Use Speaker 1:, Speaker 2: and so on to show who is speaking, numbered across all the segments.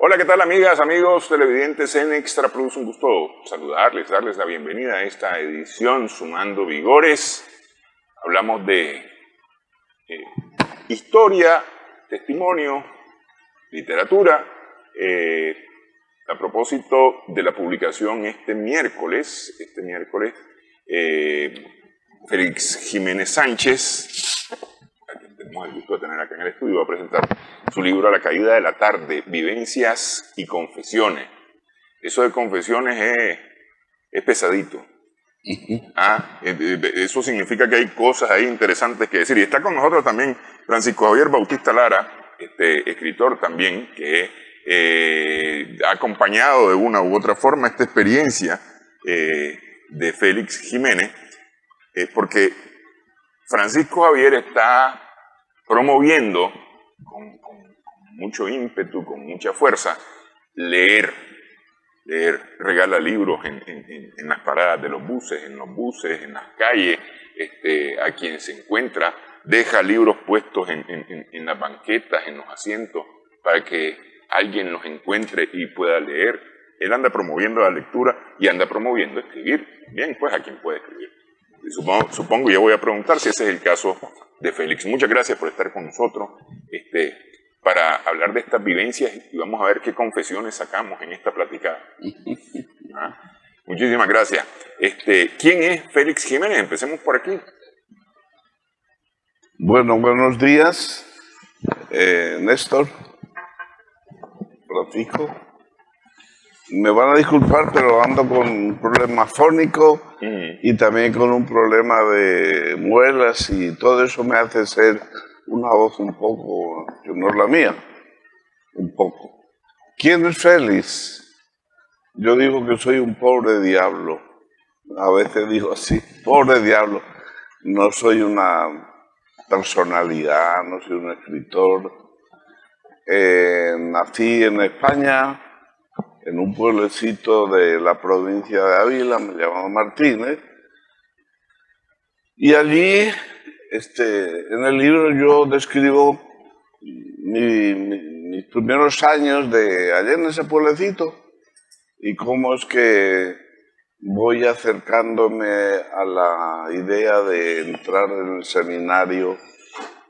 Speaker 1: Hola, ¿qué tal amigas, amigos televidentes en Extra Plus? Un gusto saludarles, darles la bienvenida a esta edición Sumando Vigores. Hablamos de historia, testimonio, literatura, a propósito de la publicación este miércoles, Félix Jiménez Sánchez, a quien tenemos el gusto de tener acá en el estudio, va a presentar su libro A la caída de la tarde, vivencias y confesiones. Eso de confesiones es pesadito. Eso significa que hay cosas ahí interesantes que decir. Y está con nosotros también Francisco Javier Bautista Lara, escritor también, que ha acompañado de una u otra forma esta experiencia de Félix Jiménez, porque Francisco Javier está promoviendo con mucho ímpetu, con mucha fuerza, leer, regala libros en las paradas de los buses, en las calles, a quien se encuentra, deja libros puestos en las banquetas, en los asientos, para que alguien los encuentre y pueda leer. Él anda promoviendo la lectura y anda promoviendo escribir. Bien, pues a quien puede escribir. Supongo, ya voy a preguntar si ese es el caso de Félix. Muchas gracias por estar con nosotros para hablar de estas vivencias y vamos a ver qué confesiones sacamos en esta platicada. Muchísimas gracias. ¿Quién es Félix Jiménez? Empecemos por aquí.
Speaker 2: Bueno, buenos días, Néstor, Francisco. Me van a disculpar, pero ando con un problema fónico y también con un problema de muelas y todo eso me hace ser una voz un poco, que no es la mía, un poco. ¿Quién es Félix? Yo digo que soy un pobre diablo. A veces digo así, pobre diablo. No soy una personalidad, no soy un escritor. Nací en España, en un pueblecito de la provincia de Ávila, me llamo Martínez, y allí, en el libro yo describo mis primeros años de allá en ese pueblecito y cómo es que voy acercándome a la idea de entrar en el seminario,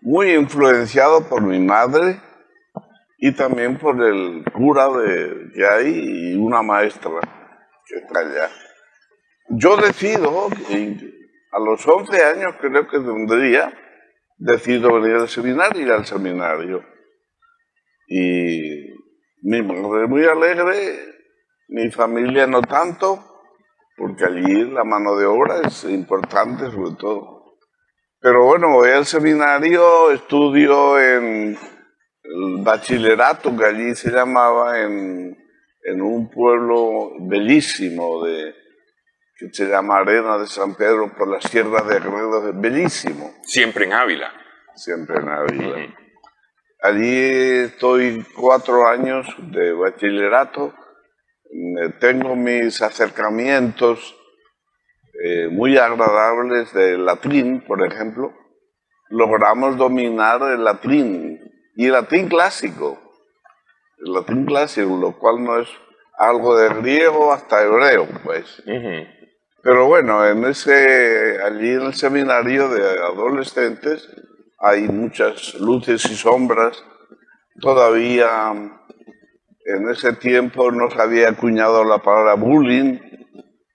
Speaker 2: muy influenciado por mi madre, y también por el cura que hay y una maestra que está allá. Yo decido, a los 11 años creo que tendría, decido venir al seminario, ir al seminario. Y mi madre muy alegre, mi familia no tanto, porque allí la mano de obra es importante sobre todo. Pero bueno, voy al seminario, estudio en el bachillerato, que allí se llamaba, en un pueblo bellísimo que se llama Arena de San Pedro, por las sierras de Gredos, bellísimo.
Speaker 1: Siempre en Ávila.
Speaker 2: Siempre en Ávila. Allí estoy 4 años de bachillerato, tengo mis acercamientos muy agradables de latín, por ejemplo. Logramos dominar el latín. Y el latín clásico, lo cual no es algo de griego hasta hebreo, pues. Pero bueno, allí en el seminario de adolescentes hay muchas luces y sombras. Todavía en ese tiempo no se había acuñado la palabra bullying,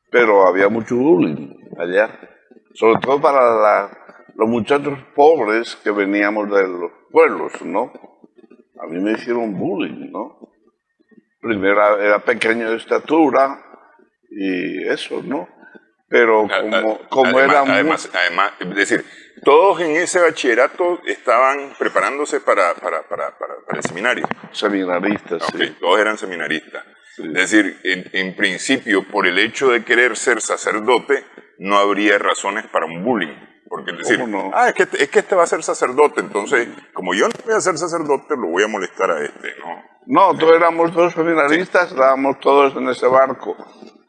Speaker 2: pero había mucho bullying allá, sobre todo para los muchachos pobres que veníamos de los pueblos, ¿no? A mí me hicieron bullying, ¿no? Primero era pequeño de estatura y eso, ¿no? Pero como era
Speaker 1: además, es decir, todos en ese bachillerato estaban preparándose para el seminario.
Speaker 2: Seminaristas,
Speaker 1: okay,
Speaker 2: sí.
Speaker 1: Todos eran seminaristas. Sí. Es decir, en principio, por el hecho de querer ser sacerdote, no habría razones para un bullying. Porque es decir,
Speaker 2: no?
Speaker 1: es que este va a ser sacerdote, entonces, como yo no voy a ser sacerdote, lo voy a molestar a ¿no?
Speaker 2: No, todos éramos dos seminaristas, sí. Estábamos todos en ese barco.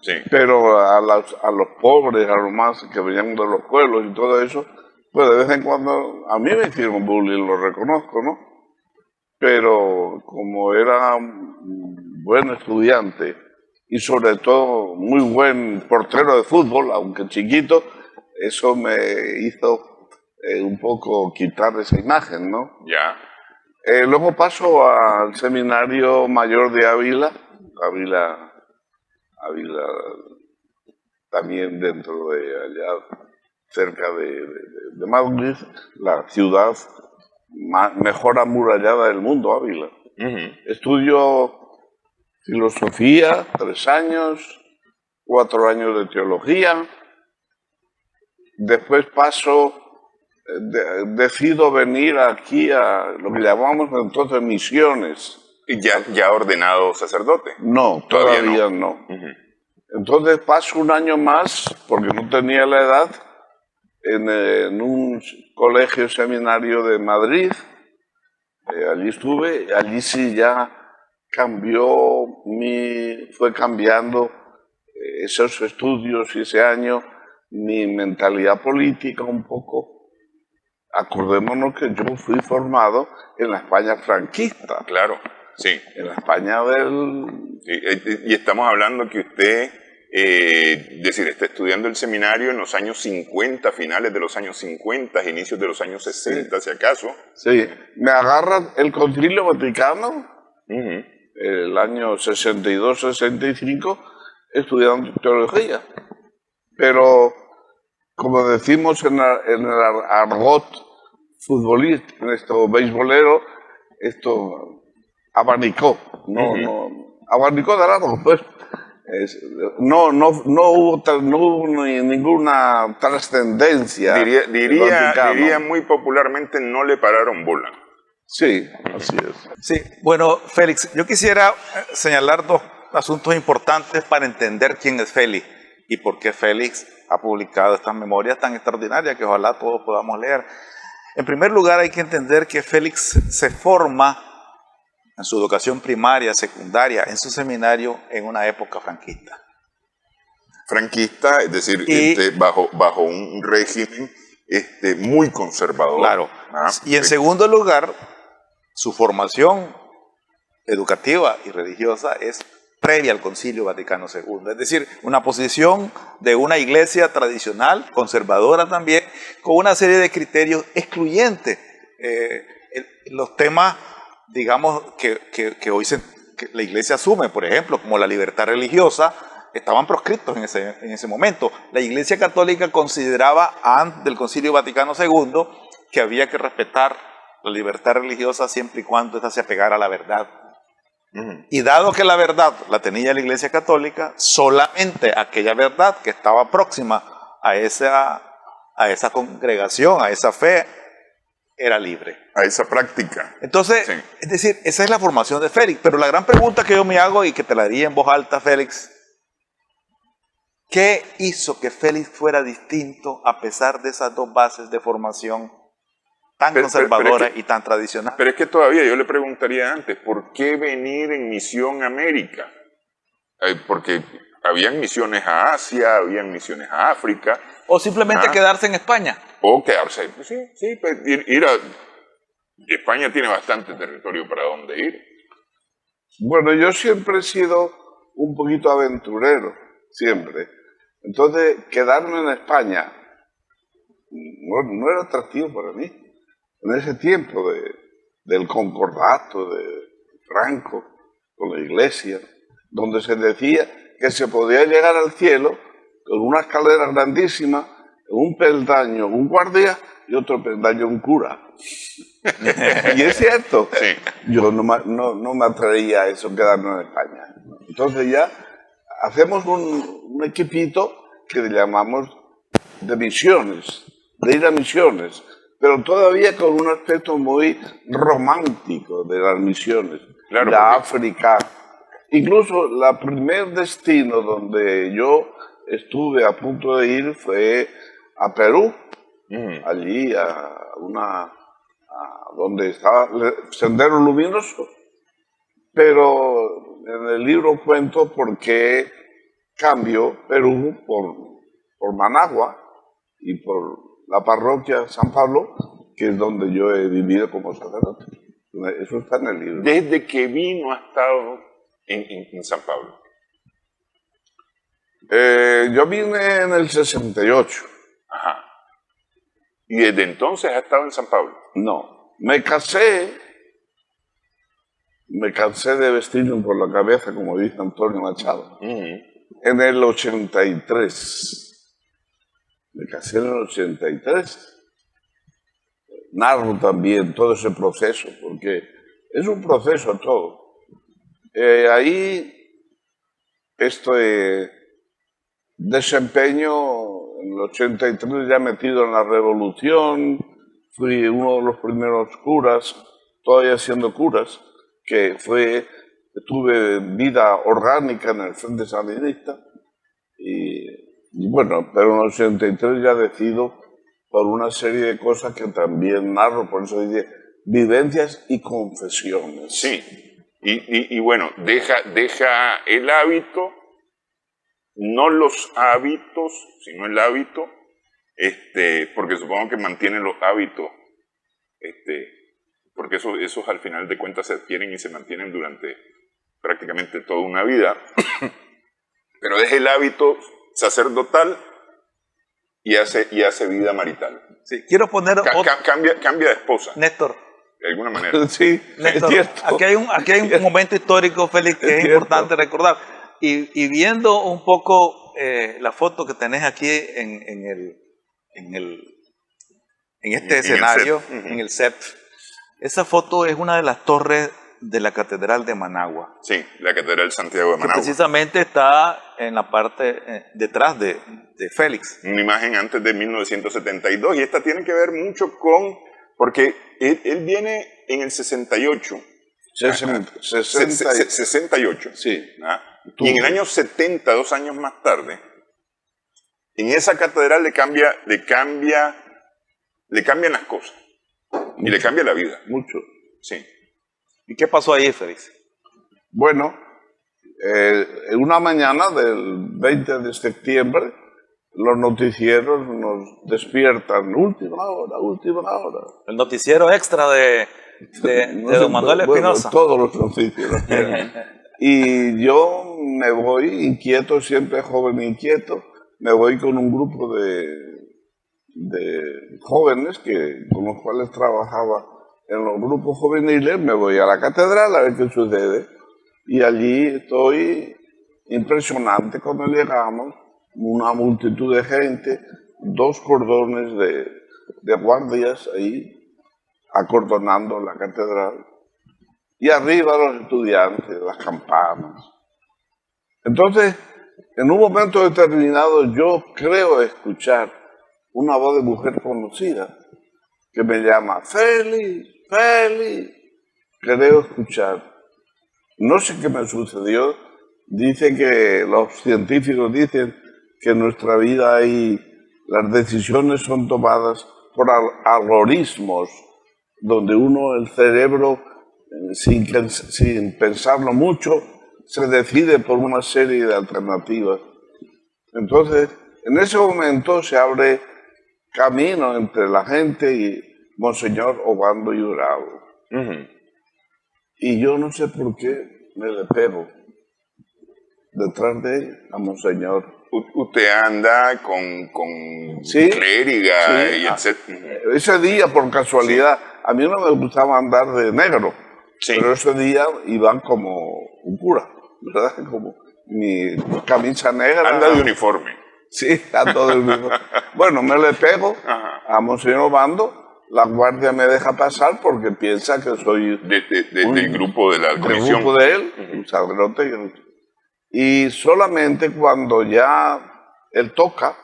Speaker 1: Sí.
Speaker 2: Pero a los pobres, a los más que venían de los pueblos y todo eso, pues de vez en cuando a mí me hicieron bullying, lo reconozco, ¿no? pero como era un buen estudiante y sobre todo muy buen portero de fútbol, aunque chiquito, eso me hizo un poco quitar esa imagen, ¿no?
Speaker 1: Ya.
Speaker 2: Luego paso al Seminario Mayor de Ávila, Ávila también dentro de allá, cerca de Madrid, la ciudad mejor amurallada del mundo, Ávila. Estudio filosofía, 3 años, 4 años de teología. Después decido venir aquí a lo que llamamos entonces misiones.
Speaker 1: ¿Y ya ordenado sacerdote?
Speaker 2: No, todavía no. Entonces paso un año más, porque no tenía la edad, en un colegio seminario de Madrid. Allí estuve, allí sí ya fue cambiando esos estudios y ese año mi mentalidad política un poco. Acordémonos que yo fui formado en la España franquista.
Speaker 1: Claro, sí.
Speaker 2: En la España del...
Speaker 1: Sí, y estamos hablando que usted, está estudiando el seminario en los años 50, finales de los años 50, inicios de los años 60, si acaso.
Speaker 2: Sí, me agarra el Concilio Vaticano, el año 62-65, estudiando teología. Pero, como decimos en el argot futbolista, en esto beisbolero, esto abanicó, abanicó de largo, pues. No hubo ninguna trascendencia.
Speaker 1: Diría muy popularmente, no le pararon bola.
Speaker 2: Sí, así es.
Speaker 3: Sí, bueno, Félix, yo quisiera señalar 2 asuntos importantes para entender quién es Félix y por qué Félix ha publicado estas memorias tan extraordinarias que ojalá todos podamos leer. En primer lugar, hay que entender que Félix se forma en su educación primaria, secundaria, en su seminario, en una época franquista.
Speaker 1: Franquista, es decir, bajo un régimen muy conservador.
Speaker 3: Claro. Y en segundo lugar, su formación educativa y religiosa es previa al Concilio Vaticano II. Es decir, una posición de una iglesia tradicional, conservadora también, con una serie de criterios excluyentes. Los temas, digamos, que hoy que la iglesia asume, por ejemplo, como la libertad religiosa, estaban proscritos en ese momento. La Iglesia Católica consideraba, antes del Concilio Vaticano II, que había que respetar la libertad religiosa siempre y cuando ésta se apegara a la verdad. Y dado que la verdad la tenía la Iglesia Católica, solamente aquella verdad que estaba próxima a esa congregación, a esa fe, era libre.
Speaker 1: A esa práctica.
Speaker 3: Entonces, sí. Es decir, esa es la formación de Félix. Pero la gran pregunta que yo me hago y que te la diría en voz alta, Félix, ¿qué hizo que Félix fuera distinto a pesar de esas 2 bases de formación tan conservadora y tan tradicional?
Speaker 1: Pero es que todavía yo le preguntaría antes, ¿por qué venir en misión a América? Porque habían misiones a Asia, habían misiones a África.
Speaker 3: O simplemente quedarse en España.
Speaker 1: O quedarse, sí, pues ir a... España tiene bastante territorio para donde ir.
Speaker 2: Bueno, yo siempre he sido un poquito aventurero, siempre. Entonces, quedarme en España no era atractivo para mí. En ese tiempo del concordato de Franco con la Iglesia, donde se decía que se podía llegar al cielo con una escalera grandísima, un peldaño, un guardia y otro peldaño, un cura. Y es cierto,
Speaker 1: sí.
Speaker 2: Yo no me atraía a eso, quedarme en España. Entonces ya hacemos un equipito que le llamamos de misiones, de ir a misiones, pero todavía con un aspecto muy romántico de las misiones.
Speaker 1: Claro,
Speaker 2: la África. Incluso el primer destino donde yo estuve a punto de ir fue a Perú, allí donde estaba el Sendero Luminoso, pero en el libro cuento por qué cambio Perú por Managua y por la parroquia San Pablo, que es donde yo he vivido como sacerdote Eso está en el libro.
Speaker 1: Desde que vino ha estado en San Pablo.
Speaker 2: Yo vine en el 68.
Speaker 1: Ajá. ¿Y desde entonces ha estado en San Pablo?
Speaker 2: No, me cansé de vestirme por la cabeza, como dice Antonio Machado, en el 83. Me casé en el 83. Narro también todo ese proceso, porque es un proceso todo. Ahí desempeño en el 83 ya metido en la revolución, fui uno de los primeros curas, todavía siendo curas, tuve vida orgánica en el Frente Sandinista y bueno, pero en el 83 ya decido por una serie de cosas que también narro, por eso dice vivencias y confesiones.
Speaker 1: Sí, y bueno, deja el hábito, no los hábitos, sino el hábito, porque supongo que mantiene los hábitos, porque esos al final de cuentas se adquieren y se mantienen durante prácticamente toda una vida, pero deja el hábito sacerdotal y hace vida marital.
Speaker 3: Sí, quiero poner
Speaker 1: Cambia de esposa.
Speaker 3: Néstor.
Speaker 1: De alguna manera.
Speaker 2: Sí,
Speaker 3: Néstor,
Speaker 2: es cierto.
Speaker 3: Aquí hay un momento histórico, Félix, que es importante recordar. Y viendo un poco la foto que tenés aquí en este escenario, en el set, esa foto es una de las torres de la Catedral de Managua.
Speaker 1: Sí, la Catedral Santiago de Managua.
Speaker 3: Que precisamente está en la parte detrás de Félix.
Speaker 1: Una imagen antes de 1972, y esta tiene que ver mucho porque él viene en el 68. 68.
Speaker 2: Sí.
Speaker 1: ¿Ah? Y en el año 70, 2 años más tarde, en esa catedral le cambian las cosas. Y le cambia la vida.
Speaker 2: Mucho.
Speaker 1: Sí.
Speaker 3: ¿Y qué pasó ahí, Félix?
Speaker 2: Bueno, en una mañana del 20 de septiembre, los noticieros nos despiertan, última hora.
Speaker 3: El noticiero extra de don Manuel Espinosa.
Speaker 2: Todos los noticieros. Y yo me voy inquieto, siempre joven inquieto, me voy con un grupo de jóvenes con los cuales trabajaba en los grupos juveniles, me voy a la catedral a ver qué sucede. Y allí estoy impresionante cuando llegamos, una multitud de gente, 2 cordones de guardias ahí acordonando la catedral. Y arriba los estudiantes, las campanas. Entonces, en un momento determinado, yo creo escuchar una voz de mujer conocida que me llama, Félix. Creo escuchar. No sé qué me sucedió. Dice que los científicos dicen que en nuestra vida las decisiones son tomadas por algoritmos, donde el cerebro, sin pensarlo mucho, se decide por una serie de alternativas. Entonces, en ese momento se abre camino entre la gente y Monseñor Obando y Bravo. Y yo no sé por qué me le pego detrás de él a Monseñor.
Speaker 1: Usted anda con
Speaker 2: Sí,
Speaker 1: clériga
Speaker 2: sí.
Speaker 1: y etc.
Speaker 2: Ese día, por casualidad, a mí no me gustaba andar de negro, pero ese día iban como un cura, ¿verdad? Como mi camisa negra.
Speaker 1: Anda de uniforme.
Speaker 2: Sí, ando de uniforme. Bueno, me le pego a Monseñor Obando. La guardia me deja pasar porque piensa que soy
Speaker 1: del grupo de la comisión.
Speaker 2: Del grupo de él, un sacerdote. Y solamente cuando ya él toca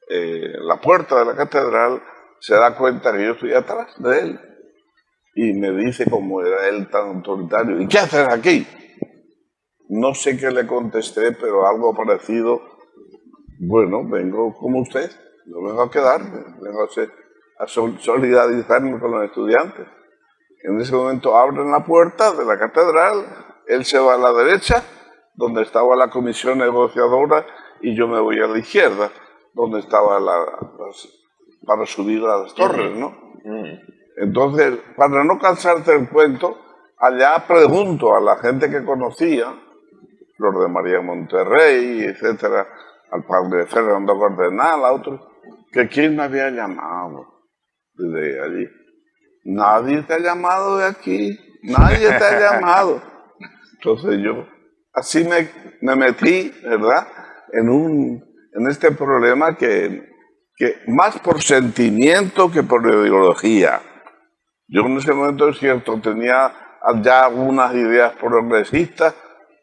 Speaker 2: la puerta de la catedral, se da cuenta que yo estoy atrás de él. Y me dice, como era él tan autoritario, ¿y qué haces aquí? No sé qué le contesté, pero algo parecido. Bueno, vengo como usted, no vengo a quedarme, vengo a solidarizarme con los estudiantes. En ese momento abren la puerta de la catedral, él se va a la derecha, donde estaba la comisión negociadora, y yo me voy a la izquierda, donde estaba para subir a las torres, ¿no? Entonces, para no cansarte del cuento, allá pregunto a la gente que conocía, Flor de María Monterrey, etcétera, al padre Fernando Cardenal, a otros, que quién me había llamado desde allí. Nadie te ha llamado de aquí, nadie te ha llamado. Entonces yo así me metí, ¿verdad?, en este problema que más por sentimiento que por ideología. Yo en ese momento, es cierto, tenía ya algunas ideas progresistas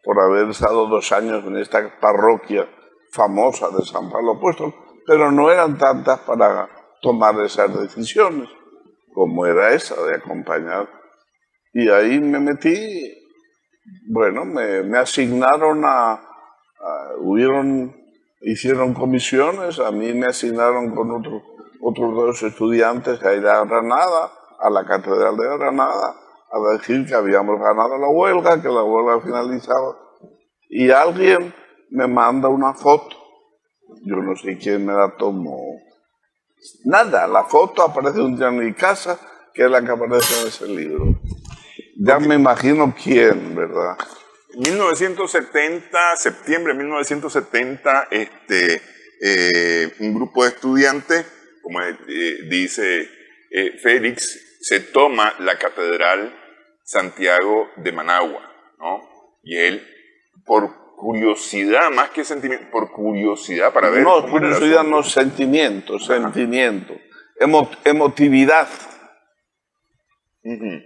Speaker 2: por haber estado 2 años en esta parroquia famosa de San Pablo Apóstol, pero no eran tantas para tomar esas decisiones, como era esa de acompañar. Y ahí me metí, bueno, me asignaron hicieron comisiones, a mí me asignaron con otros 2 estudiantes a ir a Granada, a la Catedral de Granada, a decir que habíamos ganado la huelga, que la huelga finalizaba. Y alguien me manda una foto, yo no sé quién me la tomó. Nada, la foto aparece un día en mi casa, que es la que aparece en ese libro. Ya me imagino quién, ¿verdad?
Speaker 1: 1970, septiembre de 1970, un grupo de estudiantes, como dice Félix, se toma la Catedral Santiago de Managua, ¿no? Y él, por curiosidad, más que sentimiento, por curiosidad para ver...
Speaker 2: No, curiosidad no, sentimiento, sentimiento, emotividad.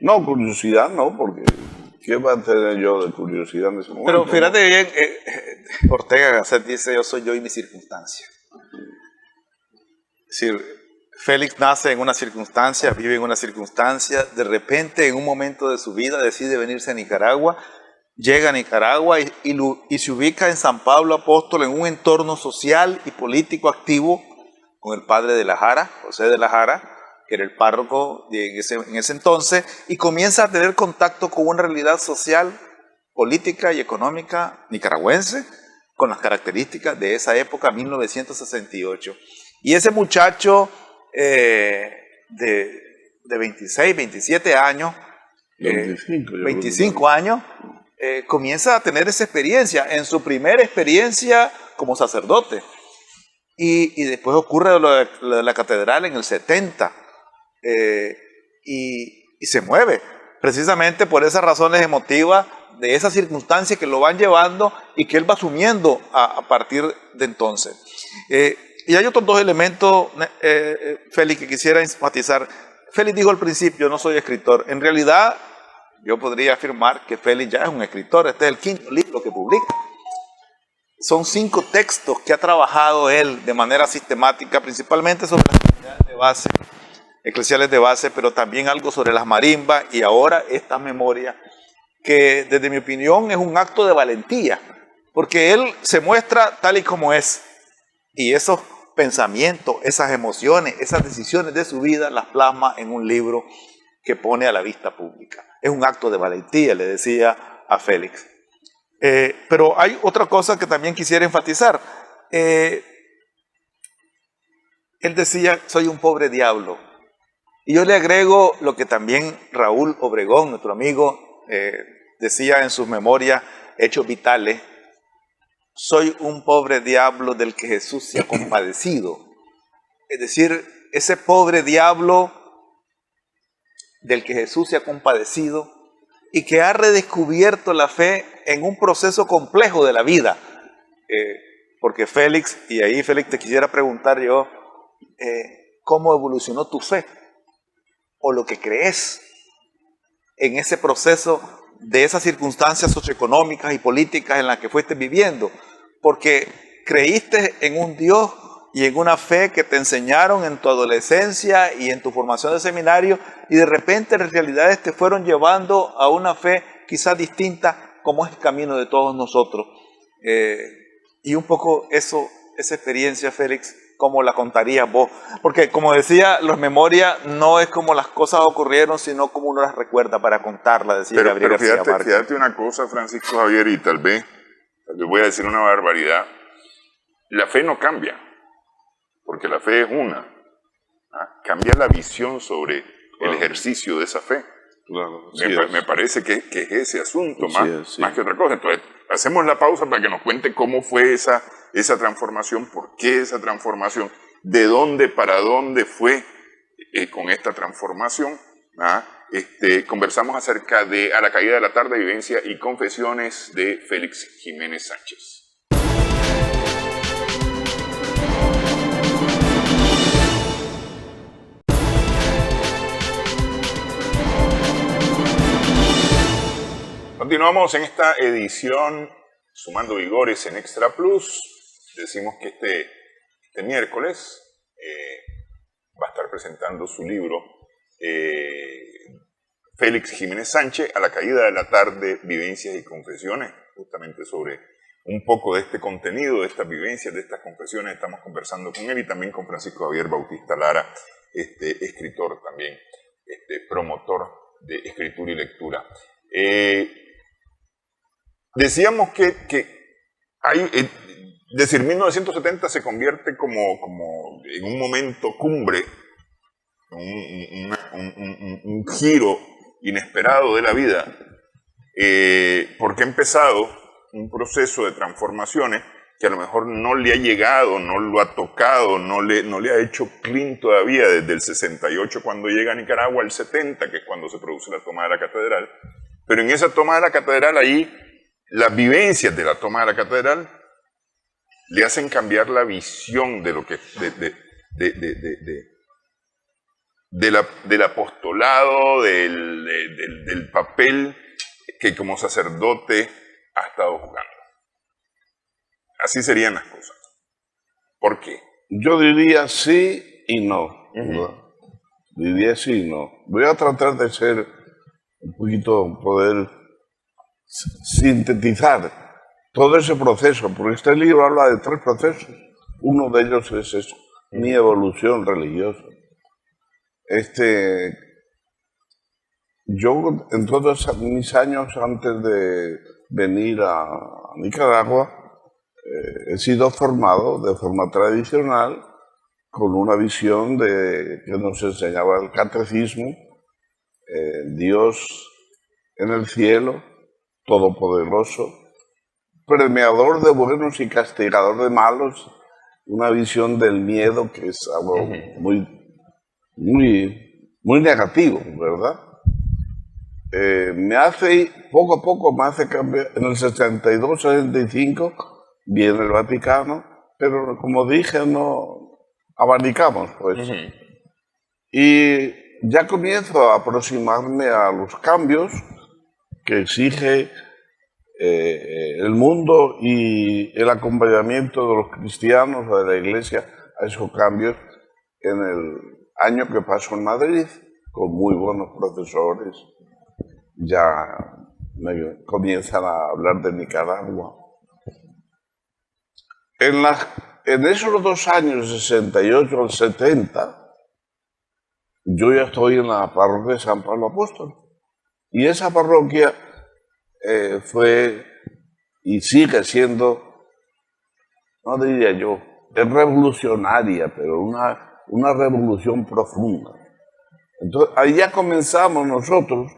Speaker 2: No, curiosidad no, porque ¿qué va a tener yo de curiosidad en ese momento?
Speaker 3: Pero fíjate bien, Ortega Gasset dice, yo soy yo y mi circunstancia. Es decir, Félix nace en una circunstancia, vive en una circunstancia, de repente en un momento de su vida decide venirse a Nicaragua, llega a Nicaragua y se ubica en San Pablo Apóstol en un entorno social y político activo con el padre de la Jara, José de la Jara, que era el párroco en ese entonces, y comienza a tener contacto con una realidad social, política y económica nicaragüense, con las características de esa época, 1968. Y ese muchacho de 26, 27 años, 25 años, comienza a tener esa experiencia, en su primera experiencia como sacerdote. Y después ocurre lo de la catedral en el 70. Y se mueve precisamente por esas razones emotivas de esas circunstancias que lo van llevando y que él va asumiendo a partir de entonces. Y hay otros 2 elementos, Félix, que quisiera enfatizar. Félix dijo al principio, no soy escritor. En realidad, yo podría afirmar que Félix ya es un escritor. Este es el 5º libro que publica. Son 5 textos que ha trabajado él de manera sistemática, principalmente sobre las comunidades de base, eclesiales de base, pero también algo sobre las marimbas y ahora esta memoria, que desde mi opinión es un acto de valentía, porque él se muestra tal y como es, y esos pensamientos, esas emociones, esas decisiones de su vida las plasma en un libro que pone a la vista pública. Es un acto de valentía, le decía a Félix. Pero hay otra cosa que también quisiera enfatizar. Él decía, soy un pobre diablo. Y yo le agrego lo que también Raúl Obregón, nuestro amigo, decía en sus memorias, Hechos Vitales, soy un pobre diablo del que Jesús se ha compadecido. Es decir, ese pobre diablo del que Jesús se ha compadecido y que ha redescubierto la fe en un proceso complejo de la vida. Porque Félix, y ahí Félix te quisiera preguntar yo, ¿cómo evolucionó tu fe? O lo que crees en ese proceso de esas circunstancias socioeconómicas y políticas en las que fuiste viviendo, porque creíste en un Dios y en una fe que te enseñaron en tu adolescencia y en tu formación de seminario, y de repente las realidades te fueron llevando a una fe quizás distinta, como es el camino de todos nosotros. Y un poco esa experiencia, Félix, ¿cómo la contarías vos? Porque como decía, la memoria no es como las cosas ocurrieron, sino como uno las recuerda para contarlas, decía Gabriel García Márquez.
Speaker 1: Fíjate una cosa, Francisco Javier, y tal vez voy a decir una barbaridad. La fe no cambia, porque la fe es una. Cambia la visión sobre el ejercicio de esa fe.
Speaker 2: Claro,
Speaker 1: Me parece que es ese asunto,
Speaker 2: Sí.
Speaker 1: más que otra cosa. Entonces, hacemos la pausa para que nos cuente cómo fue esa transformación, por qué esa transformación, de dónde para dónde fue con esta transformación. Conversamos acerca de A la caída de la tarde, vivencia y confesiones de Félix Jiménez Sánchez. Continuamos en esta edición Sumando Vigores en Extra Plus. Decimos que este miércoles va a estar presentando su libro Félix Jiménez Sánchez, A la caída de la tarde, vivencias y confesiones, justamente sobre un poco de este contenido, de estas vivencias, de estas confesiones. Estamos conversando con él y también con Francisco Javier Bautista Lara, escritor también, promotor de escritura y lectura. Decíamos que hay, decir, 1970 se convierte como en un momento cumbre, un giro inesperado de la vida, porque ha empezado un proceso de transformaciones que a lo mejor no le ha llegado, no lo ha tocado, no le ha hecho clic todavía desde el 68 cuando llega a Nicaragua, al 70, que es cuando se produce la toma de la catedral. Pero en esa toma de la catedral, ahí las vivencias de la toma de la catedral le hacen cambiar la visión de lo que del apostolado, del papel que como sacerdote ha estado jugando. Así serían las cosas. ¿Por qué?
Speaker 2: Yo diría sí y no. Diría sí y no. Voy a tratar de ser un poquito, poder sintetizar todo ese proceso, porque este libro habla de 3 procesos. Uno de ellos es eso, mi evolución religiosa. Yo, en todos mis años antes de venir a Nicaragua, he sido formado de forma tradicional con una visión que nos enseñaba el catecismo, Dios en el cielo, todopoderoso, premiador de buenos y castigador de malos, una visión del miedo que es algo muy negativo, ¿verdad? Poco a poco me hace cambiar. En el 62, 65 viene el Vaticano, pero como dije, no abanicamos, pues. Y ya comienzo a aproximarme a los cambios que exige el mundo y el acompañamiento de los cristianos o de la Iglesia a esos cambios en el año que paso en Madrid, con muy buenos profesores. Ya me comienzan a hablar de Nicaragua. En esos 2 años, 68 al 70, yo ya estoy en la parroquia de San Pablo Apóstol. Y esa parroquia fue y sigue siendo, no diría yo, es revolucionaria, pero una revolución profunda. Entonces, ahí ya comenzamos nosotros,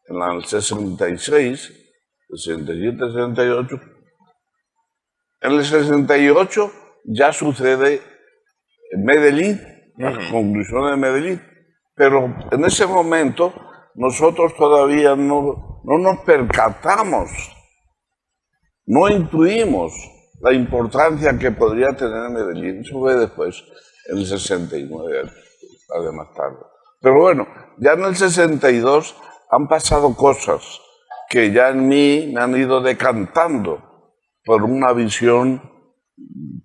Speaker 2: en el 66, 67, 68. En el 68 ya sucede en Medellín, las conclusiones de Medellín. Pero en ese momento nosotros todavía no nos percatamos, no intuimos la importancia que podría tener Medellín. Eso fue después, en el 69, más tarde. Pero bueno, ya en el 62 han pasado cosas que ya en mí me han ido decantando por una visión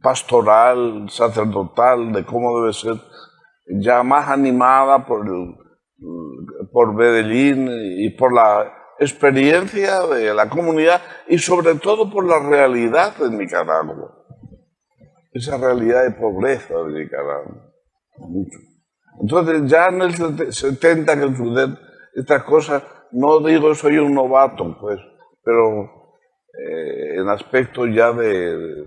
Speaker 2: pastoral, sacerdotal, de cómo debe ser, ya más animada por Medellín y por la experiencia de la comunidad y sobre todo por la realidad de Nicaragua. Esa realidad de pobreza de Nicaragua. Mucho. Entonces ya en el 70 que suceden estas cosas, no digo soy un novato, pues, pero en aspectos ya de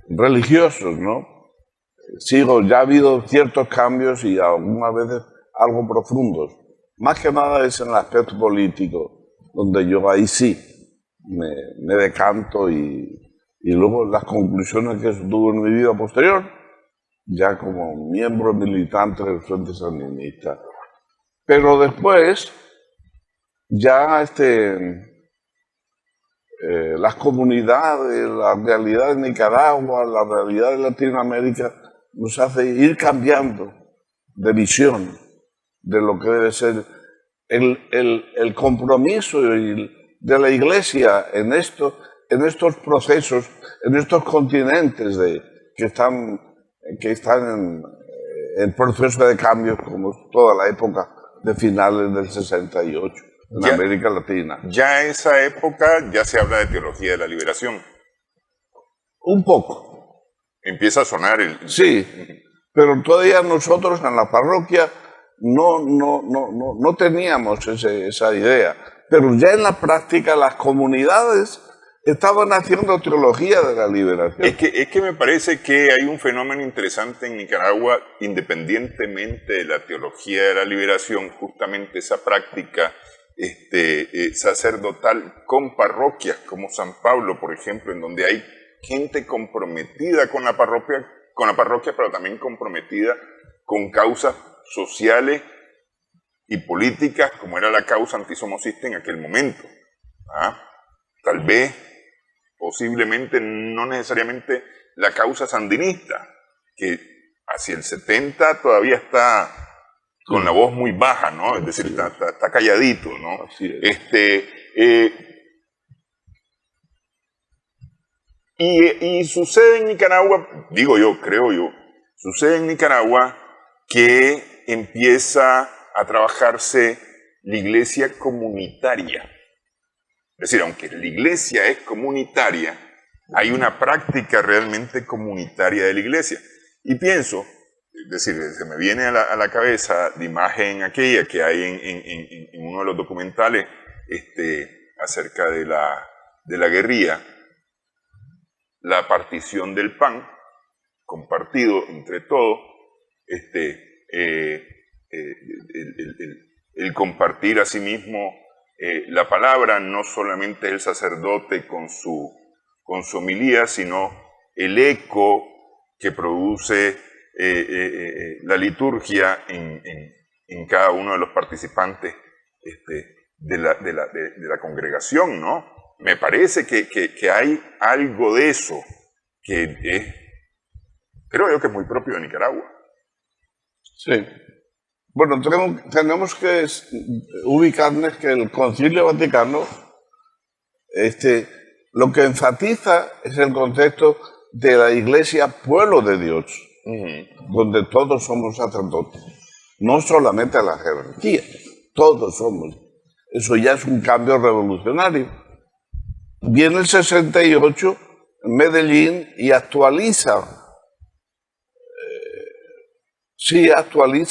Speaker 2: religiosos, ¿no? Ya ha habido ciertos cambios y algunas veces algo profundos. Más que nada es en el aspecto político, donde yo ahí sí me decanto y luego las conclusiones que tuve en mi vida posterior, ya como miembro militante del Frente Sandinista. Pero después, ya las comunidades, la realidad de Nicaragua, la realidad de Latinoamérica, nos hace ir cambiando de visión de lo que debe ser el compromiso de la Iglesia en estos procesos, en estos continentes que están en proceso de cambio, como toda la época de finales del 68 en América Latina.
Speaker 1: Ya en esa época ya se habla de teología de la liberación.
Speaker 2: Un poco.
Speaker 1: Empieza a sonar
Speaker 2: Sí, pero todavía nosotros en la parroquia no teníamos esa idea. Pero ya en la práctica las comunidades estaban haciendo teología de la liberación.
Speaker 1: Es que me parece que hay un fenómeno interesante en Nicaragua, independientemente de la teología de la liberación, justamente esa práctica sacerdotal con parroquias como San Pablo, por ejemplo, en donde hay gente comprometida con la parroquia, pero también comprometida con causas sociales y políticas, como era la causa antisomocista en aquel momento. Tal vez, posiblemente, no necesariamente la causa sandinista, que hacia el 70 todavía está con la voz muy baja, ¿no? Es decir, está calladito, ¿no?
Speaker 2: Así es.
Speaker 1: Y sucede en Nicaragua, creo yo, sucede en Nicaragua que empieza a trabajarse la iglesia comunitaria. Es decir, aunque la iglesia es comunitaria, hay una práctica realmente comunitaria de la iglesia. Y pienso, es decir, se me viene a la cabeza la imagen aquella que hay en uno de los documentales acerca de la guerrilla, la partición del pan, compartido entre todos, el compartir a sí mismo la palabra, no solamente el sacerdote con su homilía, sino el eco que produce la liturgia en cada uno de los participantes de la congregación, ¿no? Me parece que hay algo de eso que creo yo que es muy propio de Nicaragua.
Speaker 2: Sí. Bueno, tenemos que ubicarnos que el Concilio Vaticano lo que enfatiza es el concepto de la Iglesia pueblo de Dios, donde todos somos sacerdotes, no solamente la jerarquía, todos somos. Eso ya es un cambio revolucionario. Viene el 68 en Medellín y actualiza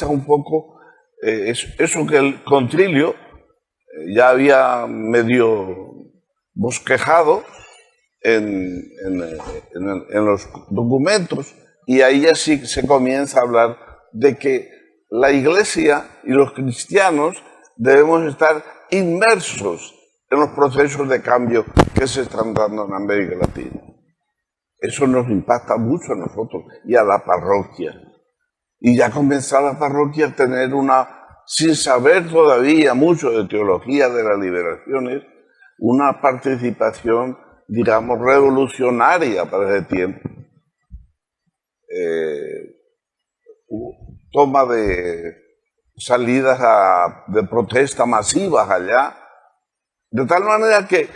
Speaker 2: un poco eso que el concilio ya había medio bosquejado en los documentos, y ahí ya sí se comienza a hablar de que la Iglesia y los cristianos debemos estar inmersos en los procesos de cambio que se están dando en América Latina. Eso nos impacta mucho a nosotros y a la parroquia. Y ya comenzó la parroquia a tener sin saber todavía mucho de teología de las liberaciones, una participación, digamos, revolucionaria para ese tiempo. Toma de salidas de protesta masivas allá, de tal manera que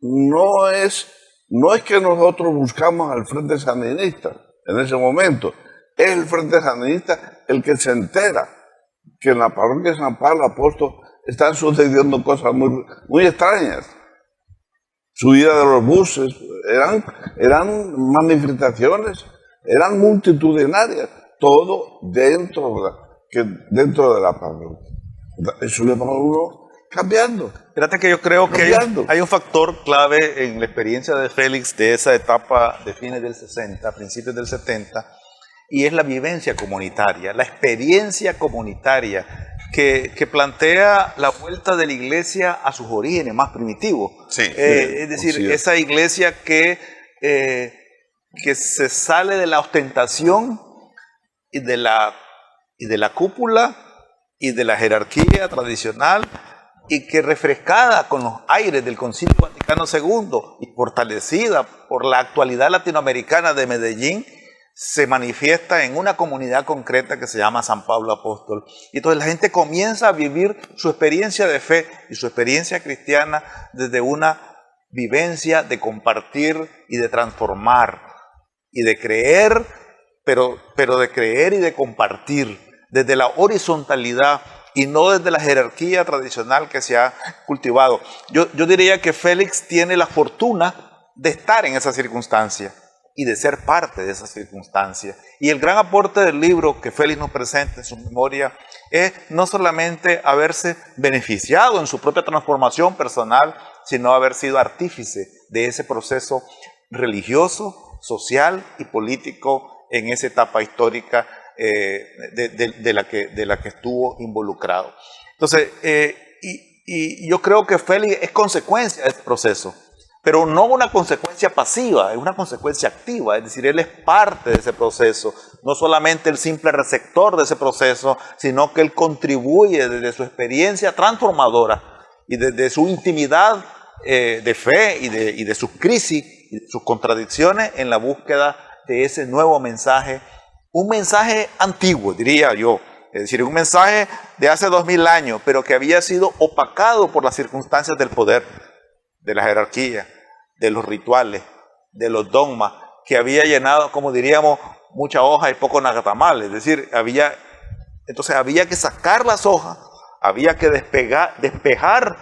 Speaker 2: no es que nosotros buscamos al Frente Sandinista en ese momento, es el Frente Sandinista el que se entera que en la parroquia de San Pablo Apóstol están sucediendo cosas muy, muy extrañas. Subida de los buses, eran manifestaciones, eran multitudinarias, todo dentro de la parroquia. Eso le va a uno cambiando.
Speaker 3: Fíjate que yo creo que hay un factor clave en la experiencia de Félix de esa etapa de fines del 60, principios del 70, y es la vivencia comunitaria, la experiencia comunitaria que plantea la vuelta de la iglesia a sus orígenes más primitivos.
Speaker 1: Sí.
Speaker 3: Es decir, esa iglesia que se sale de la ostentación y de la cúpula y de la jerarquía tradicional, y que refrescada con los aires del Concilio Vaticano II y fortalecida por la actualidad latinoamericana de Medellín, se manifiesta en una comunidad concreta que se llama San Pablo Apóstol. Y entonces la gente comienza a vivir su experiencia de fe y su experiencia cristiana desde una vivencia de compartir y de transformar y de creer, pero de creer y de compartir desde la horizontalidad y no desde la jerarquía tradicional que se ha cultivado. Yo diría que Félix tiene la fortuna de estar en esa circunstancia y de ser parte de esa circunstancia. Y el gran aporte del libro que Félix nos presenta en su memoria es no solamente haberse beneficiado en su propia transformación personal, sino haber sido artífice de ese proceso religioso, social y político en esa etapa histórica de la que estuvo involucrado. Entonces, y yo creo que Félix es consecuencia de este proceso, pero no una consecuencia pasiva, es una consecuencia activa, es decir, él es parte de ese proceso, no solamente el simple receptor de ese proceso, sino que él contribuye desde su experiencia transformadora y desde su intimidad de fe y de sus crisis y de sus contradicciones en la búsqueda de ese nuevo mensaje, un mensaje antiguo, diría yo, es decir, un mensaje de hace 2000 años, pero que había sido opacado por las circunstancias del poder, de la jerarquía, de los rituales, de los dogmas, que había llenado, como diríamos, mucha hoja y poco nacatamal. Es decir, entonces había que sacar las hojas, había que despejar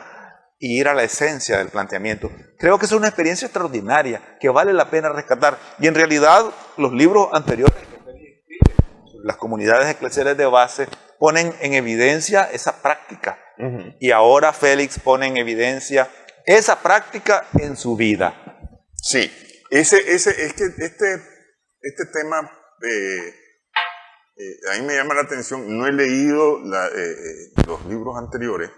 Speaker 3: y ir a la esencia del planteamiento. Creo que es una experiencia extraordinaria que vale la pena rescatar. Y en realidad los libros anteriores que Félix escribe, las comunidades eclesiales de base, ponen en evidencia esa práctica. Y ahora Félix pone en evidencia esa práctica en su vida.
Speaker 1: Sí, es que este tema a mí me llama la atención. No he leído los libros anteriores,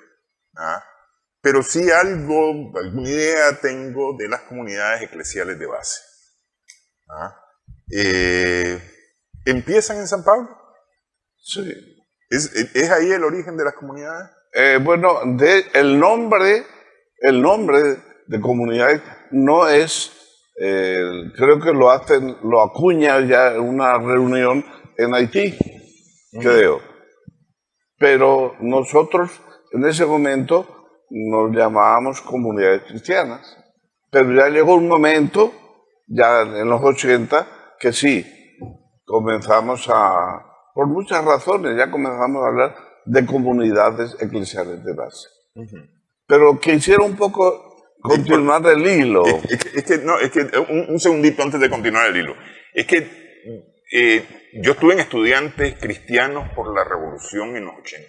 Speaker 1: pero sí alguna idea tengo de las comunidades eclesiales de base. ¿Empiezan en San Pablo?
Speaker 2: Sí.
Speaker 1: ¿Es ahí el origen de las comunidades?
Speaker 2: Bueno, el nombre de comunidad no es, creo que lo acuña ya en una reunión en Haití, creo. Pero nosotros en ese momento nos llamábamos comunidades cristianas. Pero ya llegó un momento, ya en los 80, que sí, comenzamos por muchas razones, ya comenzamos a hablar de comunidades eclesiales de base. Pero quisiera un poco continuar el hilo.
Speaker 1: Un segundito antes de continuar el hilo. Es que yo estuve en Estudiantes Cristianos por la Revolución en los 80,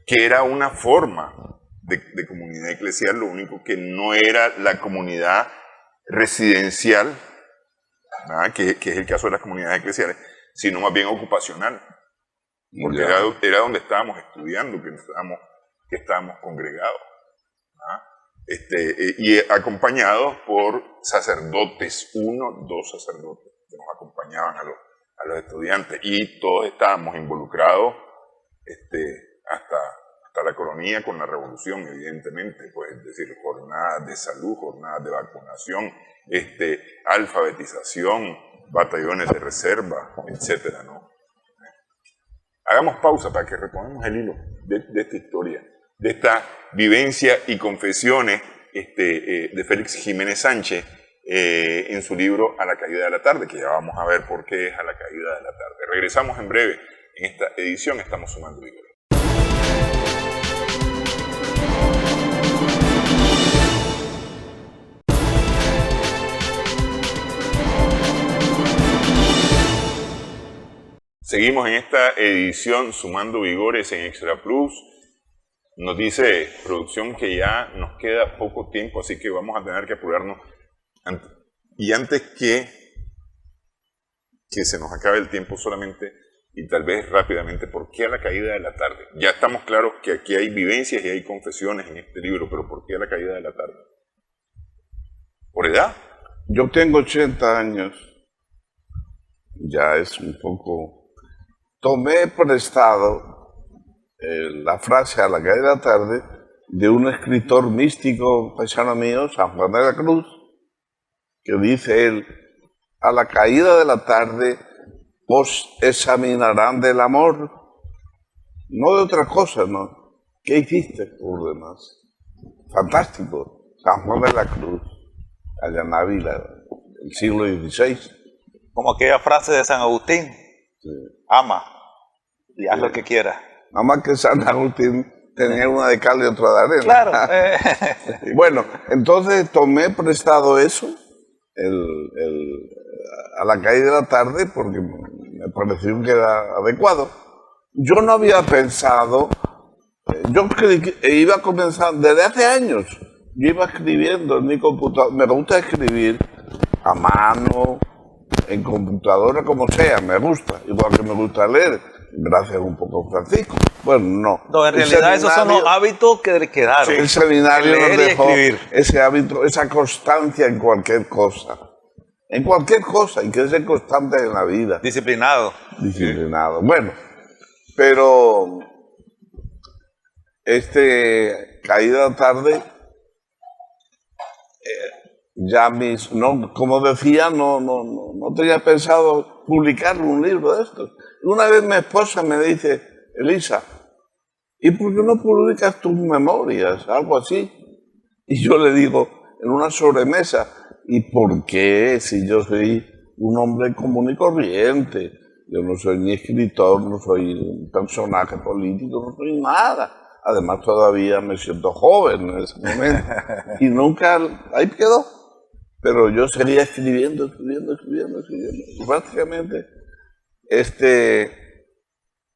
Speaker 1: que era una forma de comunidad eclesial, lo único que no era la comunidad residencial, que es el caso de las comunidades eclesiales, sino más bien ocupacional, porque era donde estábamos estudiando, que estábamos congregados, y acompañados por sacerdotes, 1, 2 sacerdotes que nos acompañaban a los estudiantes, y todos estábamos involucrados hasta la coronilla con la revolución, evidentemente, pues, es decir, jornadas de salud, jornadas de vacunación, alfabetización, batallones de reserva, etcétera, ¿no? Hagamos pausa para que retomemos el hilo de esta historia, de esta vivencia y confesiones de Félix Jiménez Sánchez en su libro A la caída de la tarde, que ya vamos a ver por qué es A la caída de la tarde. Regresamos en breve. En esta edición estamos sumando vigor. Seguimos en esta edición Sumando Vigores en Extra Plus. Nos dice producción que ya nos queda poco tiempo, así que vamos a tener que apurarnos. Y antes que que se nos acabe el tiempo solamente y tal vez rápidamente, ¿por qué a la caída de la tarde? Ya estamos claros que aquí hay vivencias y hay confesiones en este libro, pero ¿por qué a la caída de la tarde? ¿Por edad?
Speaker 2: Yo tengo 80 años, ya es un poco... Tomé prestado la frase a la caída de la tarde de un escritor místico paisano mío, San Juan de la Cruz, que dice él, a la caída de la tarde os examinarán del amor, no de otra cosa, ¿no? ¿Qué hiciste por demás? Fantástico, San Juan de la Cruz, allá en Ávila, el siglo XVI.
Speaker 3: Como aquella frase de San Agustín,
Speaker 2: Sí.
Speaker 3: ama y haz lo que quieras.
Speaker 2: Nada más que San Agustín tenía una de cal y otra de arena.
Speaker 3: Claro.
Speaker 2: Bueno, entonces tomé prestado eso a la caída de la tarde porque me pareció que era adecuado. Yo no había pensado, yo creí que iba a comenzar desde hace años. Yo iba escribiendo en mi computadora, me gusta escribir a mano, en computadora, como sea, me gusta, igual que me gusta leer, gracias un poco a Francisco. Bueno, no.
Speaker 3: No, en realidad esos son los hábitos que quedaron.
Speaker 2: Sí, el seminario nos dejó
Speaker 3: escribir.
Speaker 2: ese hábito, esa constancia en cualquier cosa. En cualquier cosa, y que ser constante en la vida.
Speaker 3: Disciplinado.
Speaker 2: Disciplinado. Bueno, pero caída de tarde, ya no, como decía, no tenía pensado publicar un libro de estos. Una vez mi esposa me dice, Elisa, ¿y por qué no publicas tus memorias? Algo así. Y yo le digo, en una sobremesa, ¿y por qué si yo soy un hombre común y corriente? Yo no soy ni escritor, no soy un personaje político, no soy nada. Además todavía me siento joven en ese momento. Y nunca, ahí quedó. Pero yo seguía escribiendo. Y prácticamente,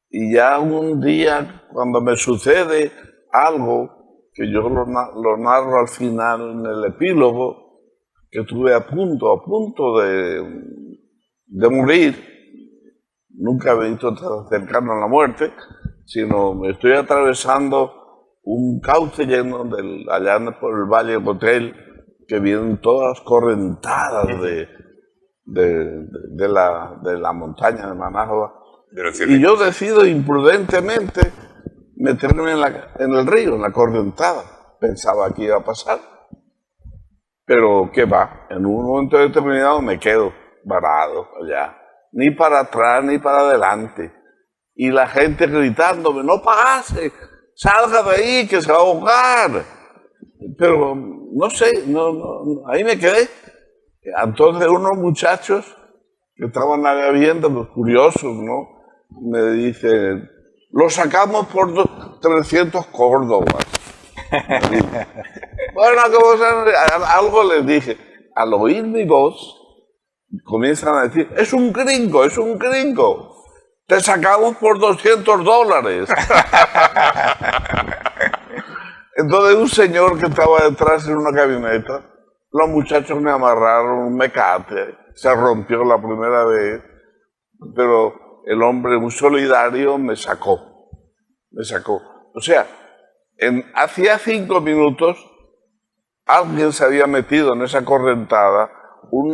Speaker 2: y ya un día, cuando me sucede algo, que yo lo narro al final en el epílogo, que estuve a punto de morir, nunca me he visto tan cercano a la muerte, sino me estoy atravesando un cauce lleno allá por el Valle del Hotel, que vienen todas correntadas de la montaña de Managua. Y yo decido imprudentemente meterme en el río, en la correntada. Pensaba que iba a pasar. Pero ¿qué va? En un momento determinado me quedo varado allá. Ni para atrás ni para adelante. Y la gente gritándome, no pase, salga de ahí que se va a ahogar. Pero no sé, ahí me quedé. Entonces unos muchachos que estaban allá viendo, los curiosos, ¿no? Me dicen, lo sacamos por 300 córdobas. Bueno, algo les dije. Al oír mi voz, comienzan a decir, es un gringo. Te sacamos por $200. Entonces un señor que estaba detrás en una camioneta, los muchachos me amarraron un mecate, se rompió la primera vez, pero el hombre muy solidario me sacó. O sea, hacía 5 minutos alguien se había metido en esa correntada, un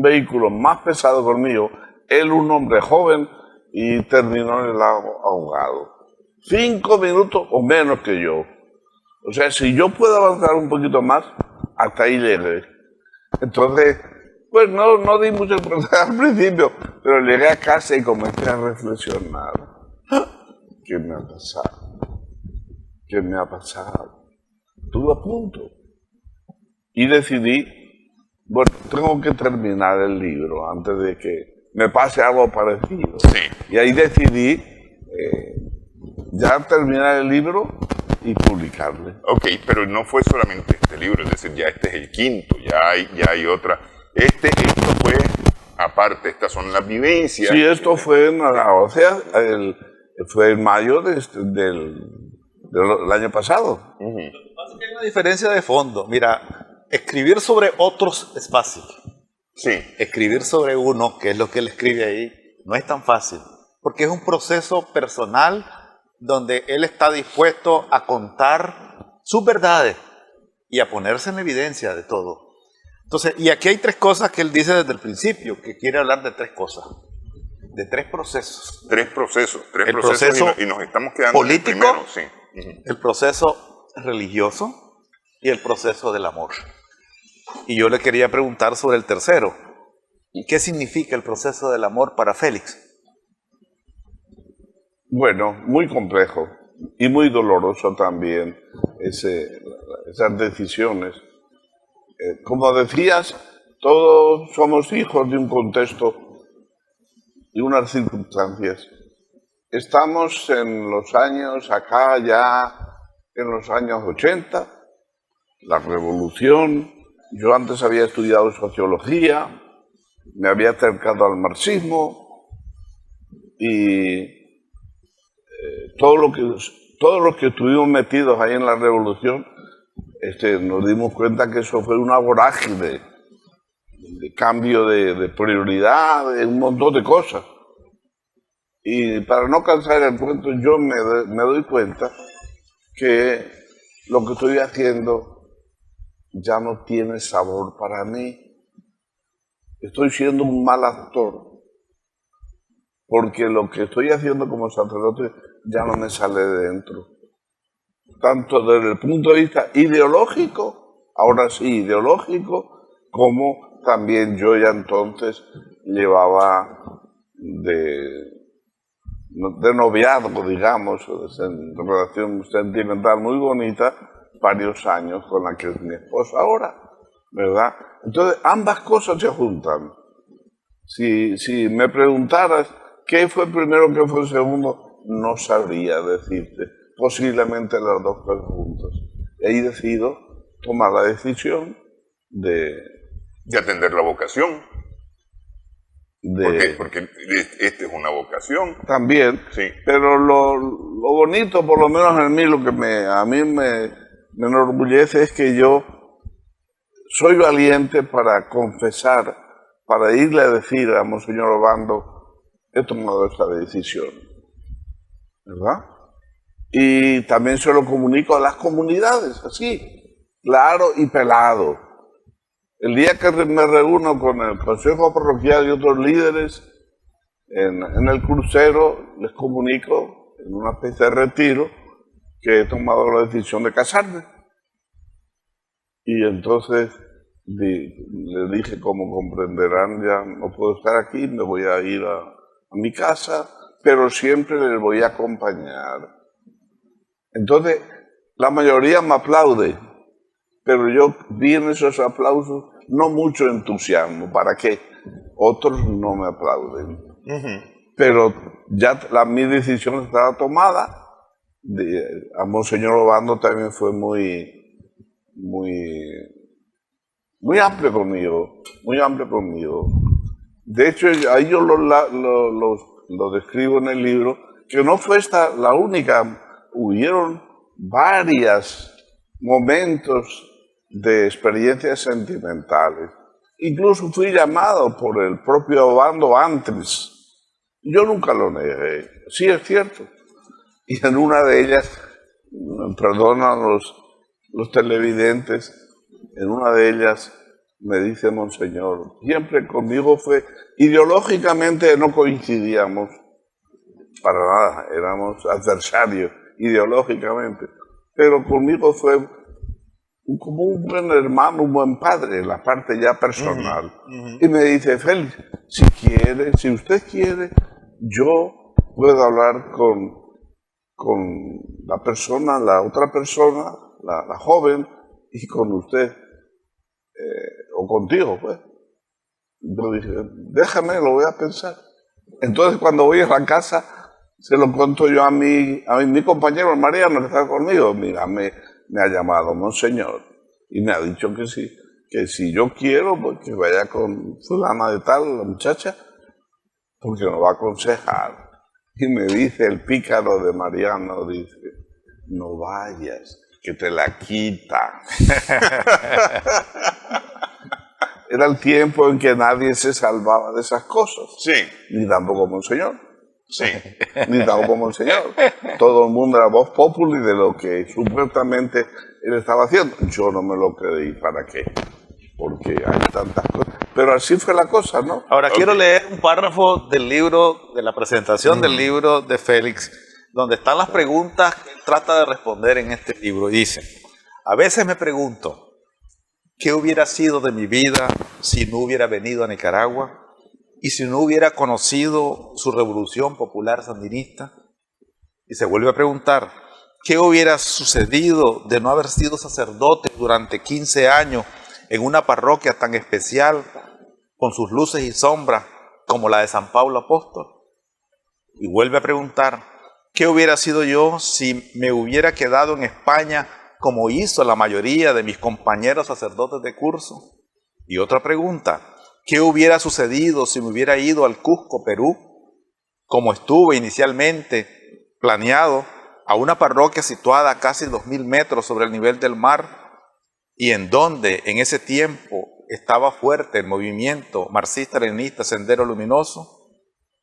Speaker 2: vehículo más pesado que el mío, él un hombre joven y terminó en el lago ahogado. 5 minutos o menos que yo. O sea, si yo puedo avanzar un poquito más, hasta ahí llegué. Entonces, pues no di mucho al principio, pero llegué a casa y comencé a reflexionar. ¿Qué me ha pasado? Estuve a punto. Y decidí, bueno, tengo que terminar el libro antes de que me pase algo parecido.
Speaker 1: Sí.
Speaker 2: Y ahí decidí ya terminar el libro y publicarle.
Speaker 1: Ok, pero no fue solamente este libro, es decir, ya este es el quinto, ya hay otra. Esto fue aparte, estas son las vivencias.
Speaker 2: Sí, esto fue fue en mayo del año pasado.
Speaker 3: Lo que pasa es que hay una diferencia de fondo. Mira, escribir sobre otros es fácil.
Speaker 1: Sí.
Speaker 3: Escribir sobre uno, que es lo que él escribe ahí, no es tan fácil, porque es un proceso personal donde él está dispuesto a contar sus verdades y a ponerse en evidencia de todo. Entonces, y aquí hay tres cosas que él dice desde el principio, que quiere hablar de tres cosas, de tres procesos.
Speaker 1: Tres procesos
Speaker 3: El proceso
Speaker 1: y nos estamos quedando
Speaker 3: político,
Speaker 1: en el primero, sí.
Speaker 3: el proceso religioso y el proceso del amor. Y yo le quería preguntar sobre el tercero. ¿Qué significa el proceso del amor para Félix?
Speaker 2: Bueno, muy complejo y muy doloroso también esas decisiones. Como decías, todos somos hijos de un contexto y unas circunstancias. Estamos en los años, acá ya en los años 80, la revolución. Yo antes había estudiado sociología, me había acercado al marxismo y todos los que estuvimos metidos ahí en la revolución, nos dimos cuenta que eso fue una vorágine de cambio de prioridad, de un montón de cosas. Y para no cansar el cuento, yo me doy cuenta que lo que estoy haciendo ya no tiene sabor para mí. Estoy siendo un mal actor, porque lo que estoy haciendo como sacerdote ya no me sale de dentro. Tanto desde el punto de vista ideológico, ahora sí ideológico, como también yo ya entonces llevaba de noviazgo, digamos, en relación sentimental muy bonita, varios años con la que es mi esposa ahora, ¿verdad? Entonces, ambas cosas se juntan. Si me preguntaras qué fue primero, qué fue segundo, no sabría decirte. Posiblemente las dos cosas juntas. He decidido tomar la decisión de
Speaker 1: atender la vocación. Porque esta es una vocación.
Speaker 2: También,
Speaker 1: sí.
Speaker 2: Pero lo bonito, por lo menos en mí, lo que a mí me enorgullece es que yo soy valiente para confesar, para irle a decir a Monseñor Obando, he tomado esta decisión, ¿verdad? Y también se lo comunico a las comunidades, así, claro y pelado. El día que me reúno con el Consejo Parroquial y otros líderes en el crucero, les comunico en una especie de retiro que he tomado la decisión de casarme. Y entonces le dije, como comprenderán, ya no puedo estar aquí, me voy a ir a mi casa, pero siempre les voy a acompañar. Entonces, la mayoría me aplaude, pero yo vi en esos aplausos no mucho entusiasmo. ¿Para qué? Otros no me aplauden. Pero ya mi decisión estaba tomada. A Monseñor Obando también fue muy amplio conmigo, muy amplio conmigo. De hecho, ahí yo lo describo en el libro, que no fue esta la única. Hubieron varios momentos de experiencias sentimentales. Incluso fui llamado por el propio Obando antes. Yo nunca lo negué. Sí, es cierto. Y en una de ellas, perdonan los televidentes, en una de ellas me dice Monseñor, siempre conmigo fue, ideológicamente no coincidíamos para nada, éramos adversarios ideológicamente, pero conmigo fue como un buen hermano, un buen padre, la parte ya personal. Y me dice, Félix, si usted quiere, yo puedo hablar con la persona, la otra persona, la joven, y con usted, o contigo, pues. Yo dije, déjame, lo voy a pensar. Entonces, cuando voy a la casa, se lo cuento yo a mi compañero, el Mariano, que está conmigo. Mira, me ha llamado Monseñor y me ha dicho que sí, que si yo quiero, pues que vaya con fulana de tal, la muchacha, porque nos va a aconsejar. Y me dice el pícaro de Mariano, dice, no vayas, que te la quita. era el tiempo en que nadie se salvaba de esas cosas.
Speaker 1: Sí,
Speaker 2: Ni tampoco Monseñor.
Speaker 1: sí.
Speaker 2: Ni tampoco Monseñor. Todo el mundo era voz populi de lo que supuestamente él estaba haciendo. Yo no me lo creí, ¿para qué? Porque hay tantas cosas. Pero así fue la cosa, ¿no?
Speaker 3: Ahora quiero leer un párrafo del libro, de la presentación del libro de Félix, donde están las preguntas que él trata de responder en este libro. Y dice: a veces me pregunto, ¿qué hubiera sido de mi vida si no hubiera venido a Nicaragua y si no hubiera conocido su revolución popular sandinista? Y se vuelve a preguntar, ¿qué hubiera sucedido de no haber sido sacerdote durante 15 años en una parroquia tan especial, con sus luces y sombras como la de San Pablo Apóstol? Y vuelve a preguntar, ¿qué hubiera sido yo si me hubiera quedado en España como hizo la mayoría de mis compañeros sacerdotes de curso? Y otra pregunta, ¿qué hubiera sucedido si me hubiera ido al Cusco, Perú, como estuve inicialmente planeado, a una parroquia situada a casi 2000 metros sobre el nivel del mar, y en donde en ese tiempo estaba fuerte el movimiento marxista-leninista Sendero Luminoso?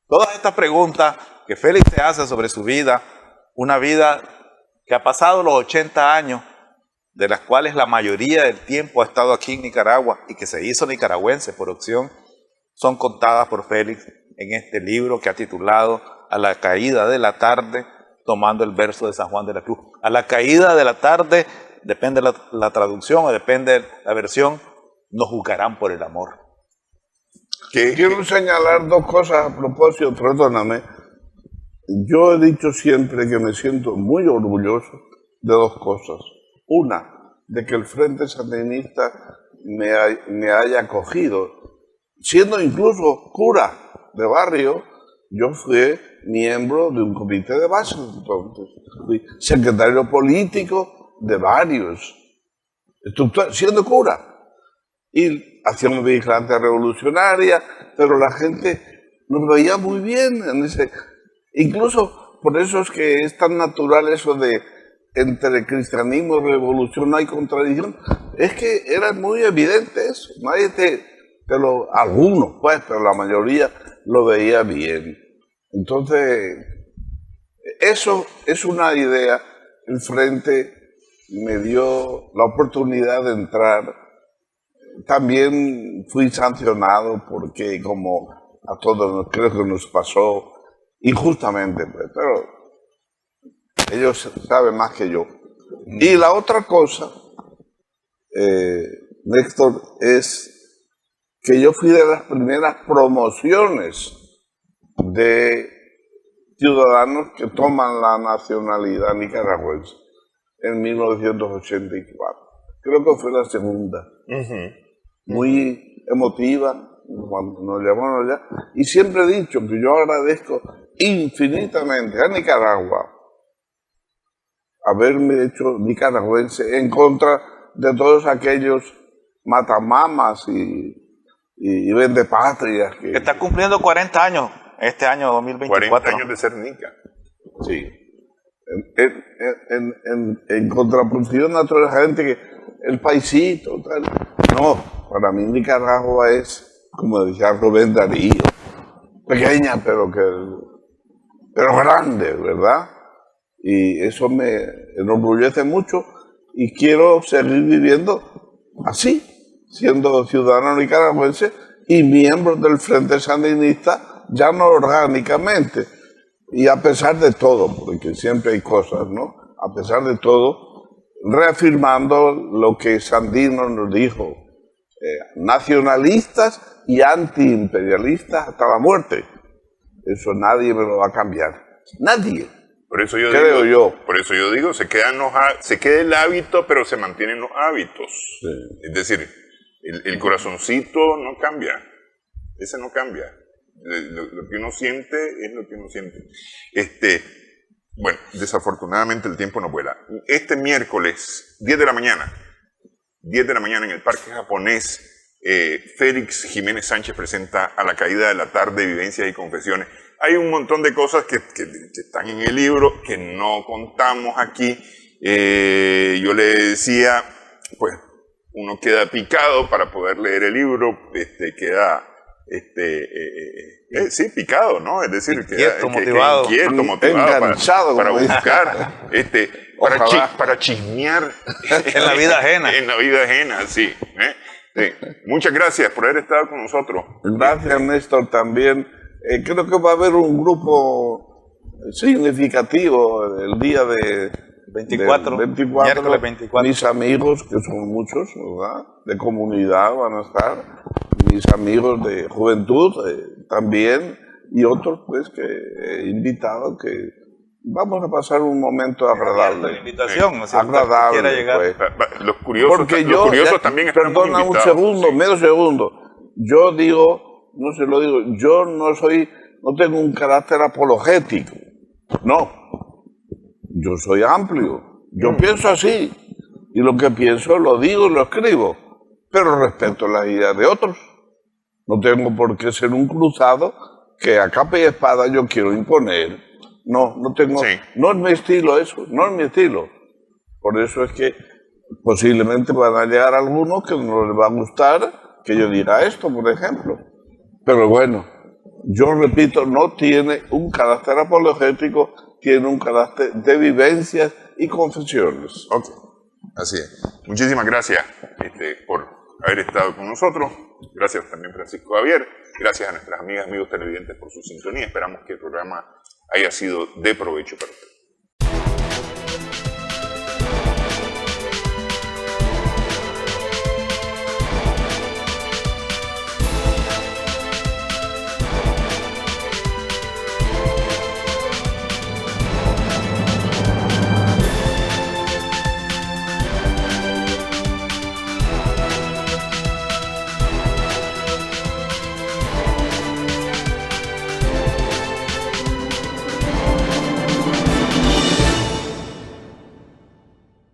Speaker 3: Todas estas preguntas que Félix se hace sobre su vida, una vida que ha pasado los 80 años, de las cuales la mayoría del tiempo ha estado aquí en Nicaragua y que se hizo nicaragüense por opción, son contadas por Félix en este libro que ha titulado A la caída de la tarde, tomando el verso de San Juan de la Cruz. A la caída de la tarde, depende la traducción o depende la versión, nos juzgarán por el amor.
Speaker 2: Quiero señalar dos cosas a propósito, perdóname. Yo he dicho siempre que me siento muy orgulloso de dos cosas. Una, de que el Frente Sandinista me haya acogido. Siendo incluso cura de barrio, yo fui miembro de un comité de base, entonces fui secretario político de varios, siendo cura. Y hacía una vigilancia revolucionaria, pero la gente nos veía muy bien en ese. Incluso por eso es que es tan natural eso de entre cristianismo y revolución no hay contradicción. Es que era muy evidente eso. Nadie algunos pues, pero la mayoría lo veía bien. Entonces, eso es una idea. El Frente me dio la oportunidad de entrar. También fui sancionado porque, como a todos creo que nos pasó injustamente, pues, pero ellos saben más que yo. Y la otra cosa, Néstor, es que yo fui de las primeras promociones de ciudadanos que toman la nacionalidad nicaragüense en 1984. Creo que fue la segunda. Muy emotiva, cuando nos llamaron allá. Y siempre he dicho que yo agradezco infinitamente a Nicaragua haberme hecho nicaragüense en contra de todos aquellos matamamas y vendepatrias.
Speaker 3: Que está cumpliendo 40 años este año 2024.
Speaker 1: 40 años de ser nica.
Speaker 2: Sí. En contraposición a toda la gente que el paisito, tal. No, para mí Nicaragua es, como decía Rubén Darío, pequeña pero grande, ¿verdad? Y eso me enorgullece mucho y quiero seguir viviendo así, siendo ciudadano nicaragüense y miembro del Frente Sandinista, ya no orgánicamente. Y a pesar de todo, porque siempre hay cosas, ¿no? A pesar de todo, reafirmando lo que Sandino nos dijo, nacionalistas y antiimperialistas hasta la muerte. Eso nadie me lo va a cambiar. Nadie.
Speaker 1: Por eso yo
Speaker 2: Creo
Speaker 1: digo,
Speaker 2: yo.
Speaker 1: Por eso yo digo, se queda el hábito, pero se mantienen los hábitos.
Speaker 2: Sí.
Speaker 1: Es decir, el corazoncito no cambia. Ese no cambia. Lo que uno siente es lo que uno siente. Bueno, desafortunadamente el tiempo no vuela. Este miércoles, 10 de la mañana en el Parque Japonés, Félix Jiménez Sánchez presenta A la caída de la tarde, vivencias y confesiones. Hay un montón de cosas que están en el libro que no contamos aquí. Yo le decía, pues, uno queda picado para poder leer el libro, queda sí, picado, ¿no? Es decir,
Speaker 3: inquieto, motivado,
Speaker 2: enganchado
Speaker 1: para buscar, para chismear
Speaker 3: en la vida ajena.
Speaker 1: En la vida ajena, sí. Sí. Muchas gracias por haber estado con nosotros.
Speaker 2: Gracias, Néstor, también. Creo que va a haber un grupo significativo el día de
Speaker 3: 24, miércoles 24.
Speaker 2: Mis amigos, que son muchos, ¿verdad? De comunidad van a estar, mis amigos de juventud también, y otros pues que he invitado, que vamos a pasar un momento agradable.
Speaker 3: La invitación, o sea,
Speaker 2: agradable,
Speaker 3: quiera llegar.
Speaker 2: Pues.
Speaker 1: Los curiosos también están muy
Speaker 2: perdona
Speaker 1: invitados.
Speaker 2: Un segundo, medio segundo. Yo digo, no se lo digo, yo no tengo un carácter apologético, no. Yo soy amplio, yo pienso así, y lo que pienso lo digo y lo escribo, pero respeto las ideas de otros. No tengo por qué ser un cruzado que a capa y espada yo quiero imponer. No tengo, no es mi estilo eso, no es mi estilo. Por eso es que posiblemente van a llegar algunos que no les va a gustar que yo diga esto, por ejemplo. Pero bueno, yo repito, no tiene un carácter apologético, tiene un carácter de vivencias y confesiones.
Speaker 1: Ok, así es. Muchísimas gracias por haber estado con nosotros. Gracias también, Francisco Javier. Gracias a nuestras amigas y amigos televidentes por su sintonía. Esperamos que el programa haya sido de provecho para ustedes.